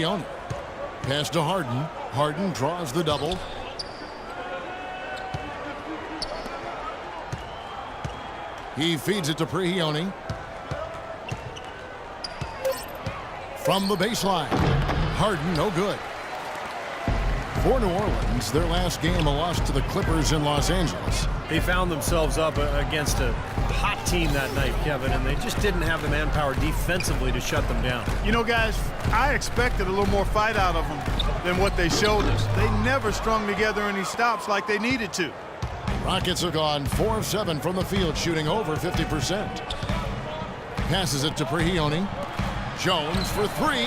Prigioni. Pass to Harden. Harden draws the double. He feeds it to Prigioni. From the baseline. Harden, no good. For New Orleans, their last game, a loss to the Clippers in Los Angeles. They found themselves up against a hot team that night, Kevin, and they just didn't have the manpower defensively to shut them down. You know, guys, I expected a little more fight out of them than what they showed us. They never strung together any stops like they needed to. Rockets have gone 4 of 7 from the field, shooting over 50%. Passes it to Prigioni. Jones for 3.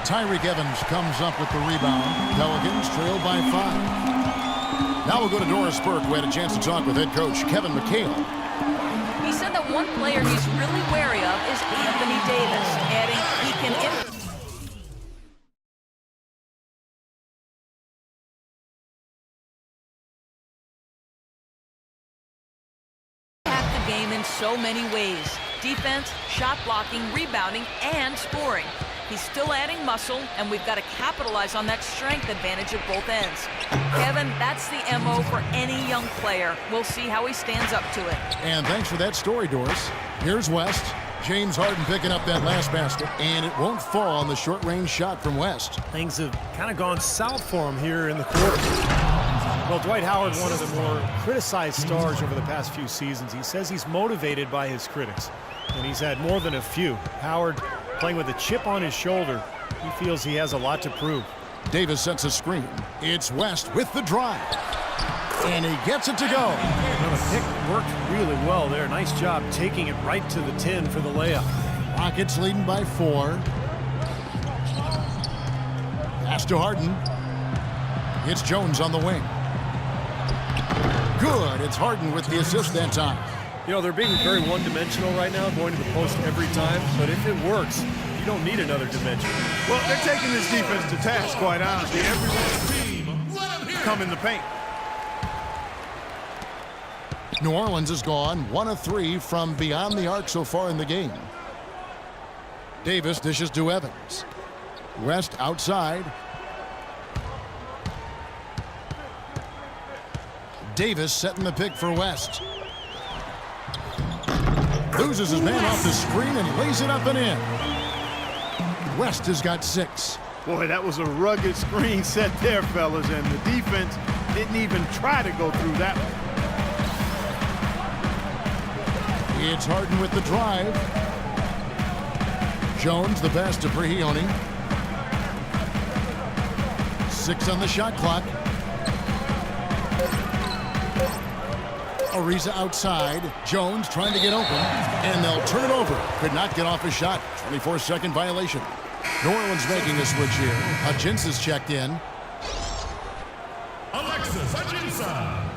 Tyreke Evans comes up with the rebound. Pelicans trail by 5. Now we'll go to Doris Burke, who had a chance to talk with head coach Kevin McHale. He said that one player he's really wary of is Anthony Davis, adding he can impact the game in so many ways. Defense, shot blocking, rebounding, and scoring. He's still adding muscle, and we've got to capitalize on that strength advantage at both ends. Kevin, that's the MO for any young player. We'll see how he stands up to it. And thanks for that story, Doris. Here's West. James Harden picking up that last basket, and it won't fall on the short-range shot from West. Things have kind of gone south for him here in the quarter. Well, Dwight Howard, one of the more criticized stars over the past few seasons. He says he's motivated by his critics, and he's had more than a few. Howard playing with a chip on his shoulder. He feels he has a lot to prove. Davis sets a screen. It's West with the drive. And he gets it to go. Well, the pick worked really well there. Nice job taking it right to the 10 for the layup. Rockets leading by 4. Pass to Harden. It's Jones on the wing. Good. It's Harden with the assist that time. You know, they're being very one-dimensional right now, going to the post every time. But if it works, you don't need another dimension. Well, they're taking this defense to task, quite honestly. Every come in the paint. New Orleans has gone 1 of 3 from beyond the arc so far in the game. Davis dishes to Evans. West outside. Davis setting the pick for West. Loses his man off the screen and lays it up and in. West has got 6. Boy, that was a rugged screen set there, fellas, and the defense didn't even try to go through that one. It's Harden with the drive. Jones, the pass to Prigioni. 6 on the shot clock. Ariza outside. Jones trying to get open, and they'll turn it over. Could not get off a shot. 24-second violation. New Orleans making a switch here. Hutchinson checked in. Alexis Hutchinson.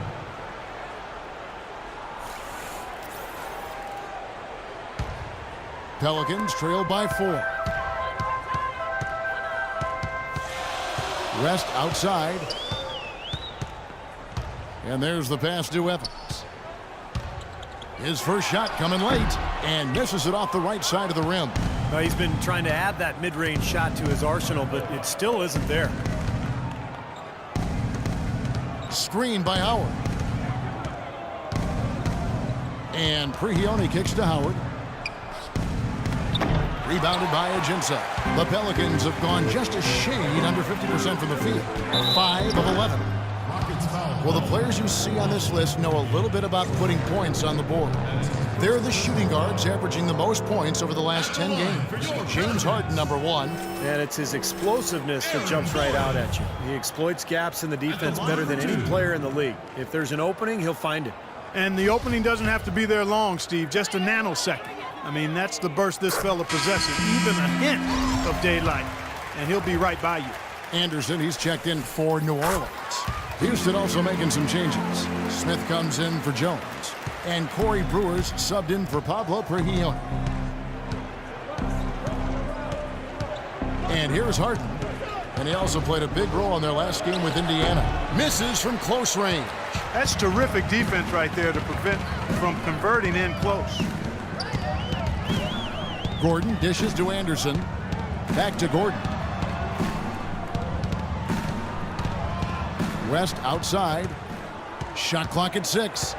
Pelicans trail by 4. West outside. And there's the pass to Evans. His first shot coming late and misses it off the right side of the rim. Well, he's been trying to add that mid-range shot to his arsenal, but it still isn't there. Screen by Howard. And Prigioni kicks to Howard. Rebounded by Ajinça. The Pelicans have gone just a shade under 50% from the field. 5 of 11. Well, the players you see on this list know a little bit about putting points on the board. They're the shooting guards averaging the most points over the last 10 games. James Harden, number 1. And it's his explosiveness that jumps right out at you. He exploits gaps in the defense better than any player in the league. If there's an opening, he'll find it. And the opening doesn't have to be there long, Steve, just a nanosecond. I mean, that's the burst this fella possesses, even a hint of daylight, and he'll be right by you. Anderson, he's checked in for New Orleans. Houston also making some changes. Smith comes in for Jones. And Corey Brewer's subbed in for Pablo Prigioni. And here's Harden. And he also played a big role in their last game with Indiana. Misses from close range. That's terrific defense right there to prevent from converting in close. Gordon dishes to Anderson. Back to Gordon. West outside. Shot clock at 6.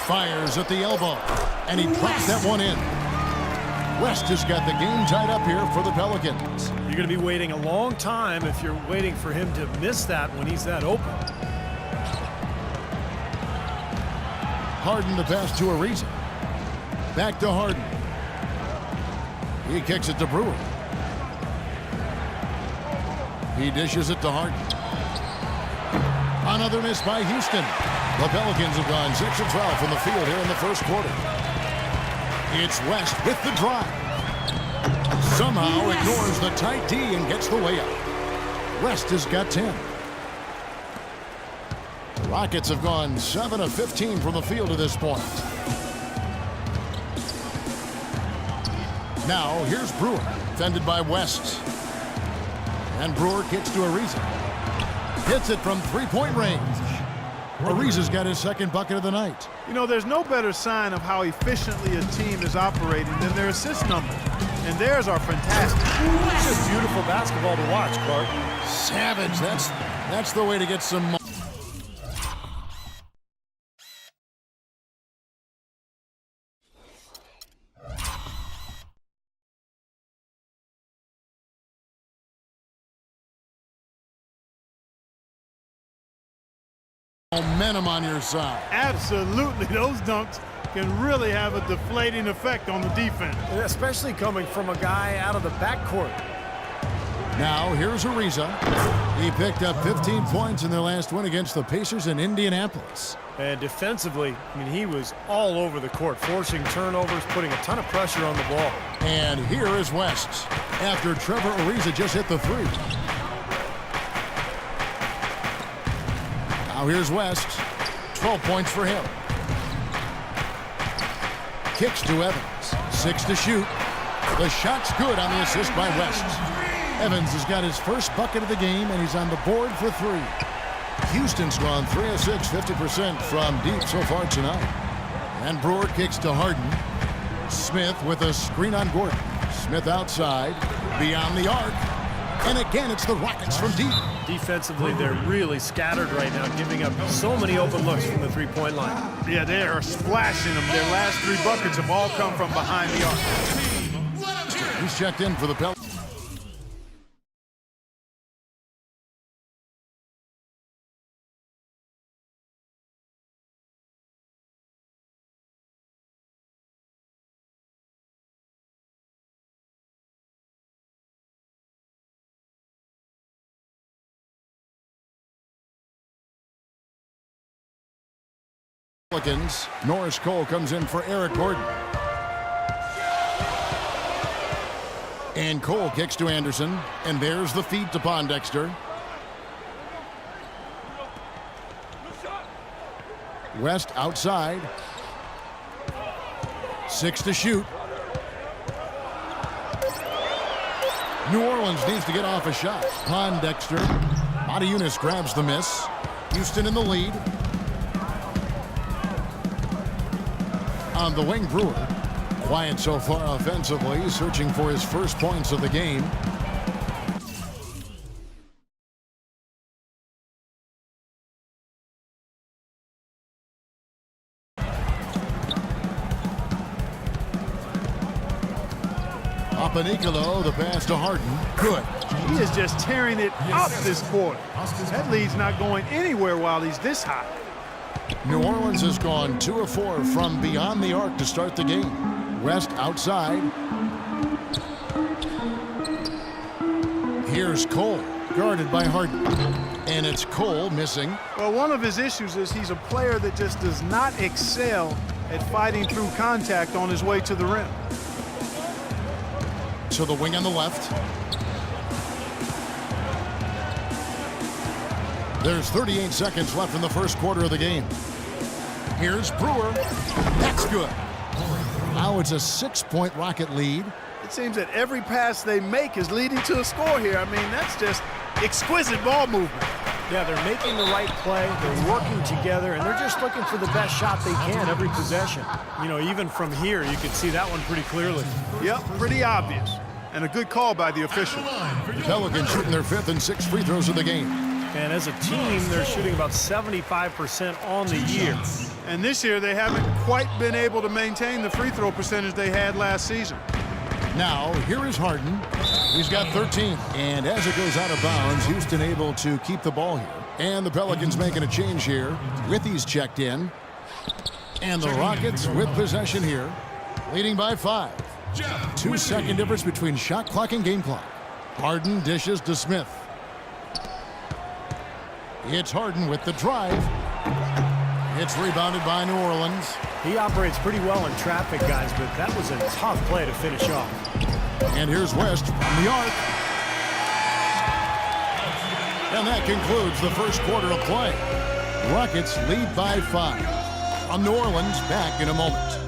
Fires at the elbow. And he drops that one in. West has got the game tied up here for the Pelicans. You're going to be waiting a long time if you're waiting for him to miss that when he's that open. Harden the pass to Ariza. Back to Harden. He kicks it to Brewer. He dishes it to Harden. Another miss by Houston. The Pelicans have gone 6 of 12 from the field here in the first quarter. It's West with the drive. Somehow ignores the tight D and gets the layup. West has got 10. The Rockets have gone 7 of 15 from the field to this point. Now here's Brewer, defended by West. And Brewer kicks to Ariza. Hits it from three-point range. Ariza's got his second bucket of the night. You know, there's no better sign of how efficiently a team is operating than their assist numbers. And theirs are fantastic. It's just beautiful basketball to watch, Clark. Savage, that's the way to get some momentum on your side. Absolutely. Those dunks can really have a deflating effect on the defense. Especially coming from a guy out of the backcourt. Now here's Ariza. He picked up 15 points in their last win against the Pacers in Indianapolis. And defensively, I mean, he was all over the court, forcing turnovers, putting a ton of pressure on the ball. And here is West after Trevor Ariza just hit the three. Now here's West. 12 points for him. Kicks to Evans. 6 to shoot. The shot's good on the assist by West. Evans has got his first bucket of the game, and he's on the board for 3. Houston's gone 3 of 6, 50% from deep so far tonight. And Brewer kicks to Harden. Smith with a screen on Gordon. Smith outside, beyond the arc. And again, it's the Rockets from deep. Defensively, they're really scattered right now, giving up so many open looks from the three-point line. Yeah, they are splashing them. Their last 3 buckets have all come from behind the arc. He's checked in for the Pelicans. Norris Cole comes in for Eric Gordon. And Cole kicks to Anderson. And there's the feed to Pondexter. West outside. 6 to shoot. New Orleans needs to get off a shot. Pondexter. Matajunas grabs the miss. Houston in the lead. On the wing, Brewer. Quiet so far offensively, searching for his first points of the game. Papanicolo, the pass to Harden. Good. He is just tearing it up this quarter. That lead's not going anywhere while he's this hot. New Orleans has gone 2 of 4 from beyond the arc to start the game. West outside. Here's Cole, guarded by Harden. And it's Cole missing. Well, one of his issues is he's a player that just does not excel at fighting through contact on his way to the rim. To the wing on the left. There's 38 seconds left in the first quarter of the game. Here's Brewer. That's good. Now it's a 6-point Rocket lead. It seems that every pass they make is leading to a score here. I mean, that's just exquisite ball movement. Yeah, they're making the right play, they're working together, and they're just looking for the best shot they can every possession. You know, even from here, you can see that one pretty clearly. Yep, pretty obvious. and a good call by the official. The Pelicans shooting their 5th and 6th free throws of the game. And as a team, they're shooting about 75% on the year. And this year, they haven't quite been able to maintain the free throw percentage they had last season. Now, here is Harden. He's got 13. And as it goes out of bounds, Houston able to keep the ball here. And the Pelicans making a change here. Withy's checked in. And the Rockets with possession here, leading by 5. 2-second difference between shot clock and game clock. Harden dishes to Smith. It's Harden with the drive. It's rebounded by New Orleans. He operates pretty well in traffic, guys, but that was a tough play to finish off. And here's West from the arc. And that concludes the first quarter of play. Rockets lead by 5. On New Orleans, back in a moment.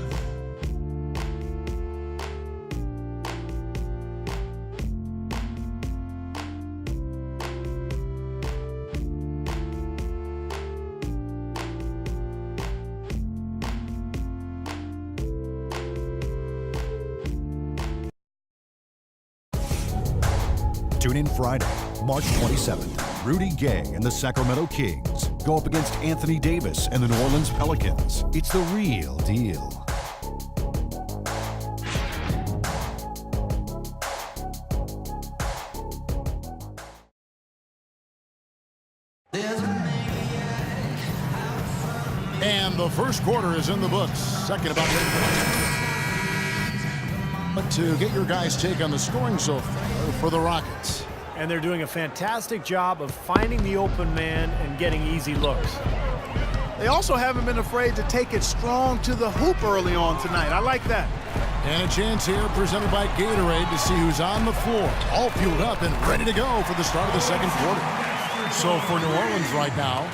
Tune in Friday, March 27th. Rudy Gay and the Sacramento Kings go up against Anthony Davis and the New Orleans Pelicans. It's the real deal. And the first quarter is in the books. Second about but to get your guys' take on the scoring so far for the Rockets. And they're doing a fantastic job of finding the open man and getting easy looks. They also haven't been afraid to take it strong to the hoop early on tonight. I like that. And a chance here presented by Gatorade to see who's on the floor. All fueled up and ready to go for the start of the second quarter. So for New Orleans right now,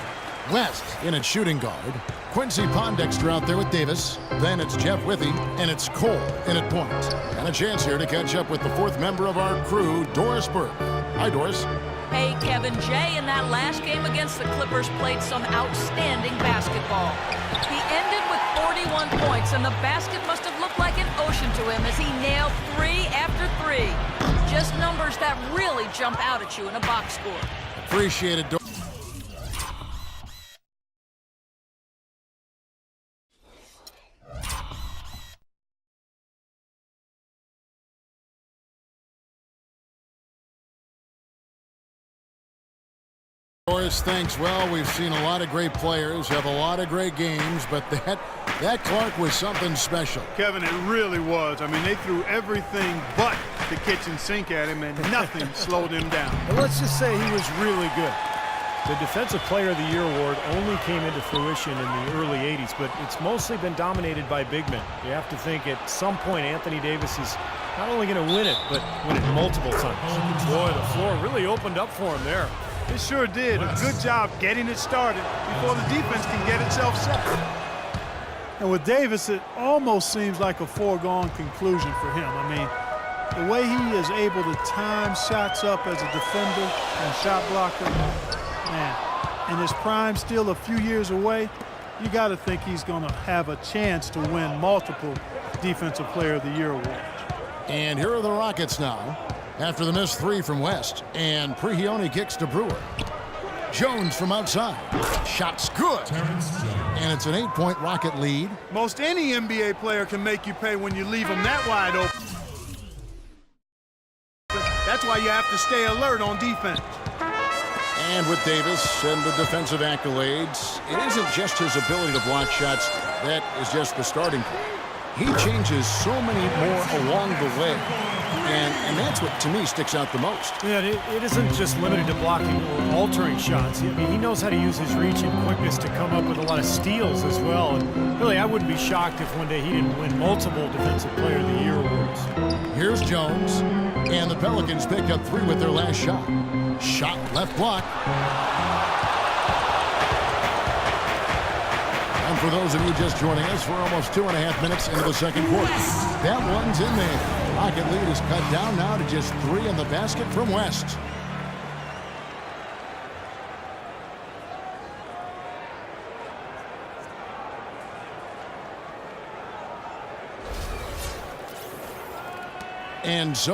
West in at shooting guard. Quincy Pondexter out there with Davis. Then it's Jeff Withy, and it's Cole in at point. And a chance here to catch up with the 4th member of our crew, Doris Burke. Hi, Doris. Hey, Kevin. Jay in that last game against the Clippers played some outstanding basketball. He ended with 41 points, and the basket must have looked like an ocean to him as he nailed 3 after 3. Just numbers that really jump out at you in a box score. Appreciate it, Doris. Doris, thanks. Well, we've seen a lot of great players have a lot of great games, but that Clark was something special. Kevin, it really was. I mean, they threw everything but the kitchen sink at him, and nothing slowed him down. And let's just say he was really good. The Defensive Player of the Year award only came into fruition in the early 80s, but it's mostly been dominated by big men. You have to think at some point Anthony Davis is not only going to win it, but win it multiple times. Boy, the floor really opened up for him there. It sure did. A good job getting it started before the defense can get itself set. And with Davis, it almost seems like a foregone conclusion for him. I mean, the way he is able to time shots up as a defender and shot blocker, man, and his prime still a few years away, you got to think he's going to have a chance to win multiple Defensive Player of the Year awards. And here are the Rockets now. After the missed 3 from West, and Prigioni kicks to Brewer. Jones from outside. Shot's good. And it's an 8-point Rocket lead. Most any NBA player can make you pay when you leave them that wide open. That's why you have to stay alert on defense. And with Davis and the defensive accolades, it isn't just his ability to block shots. That is just the starting point. He changes so many more along the way. And that's what, to me, sticks out the most. Yeah, it isn't just limited to blocking or altering shots. I mean, he knows how to use his reach and quickness to come up with a lot of steals as well. And really, I wouldn't be shocked if one day he didn't win multiple Defensive Player of the Year awards. Here's Jones, and the Pelicans pick up 3 with their last shot. Shot left block. And for those of you just joining us, we're almost 2.5 minutes into the second quarter. That one's in there. Rocket lead is cut down now to just 3 in the basket from West. And so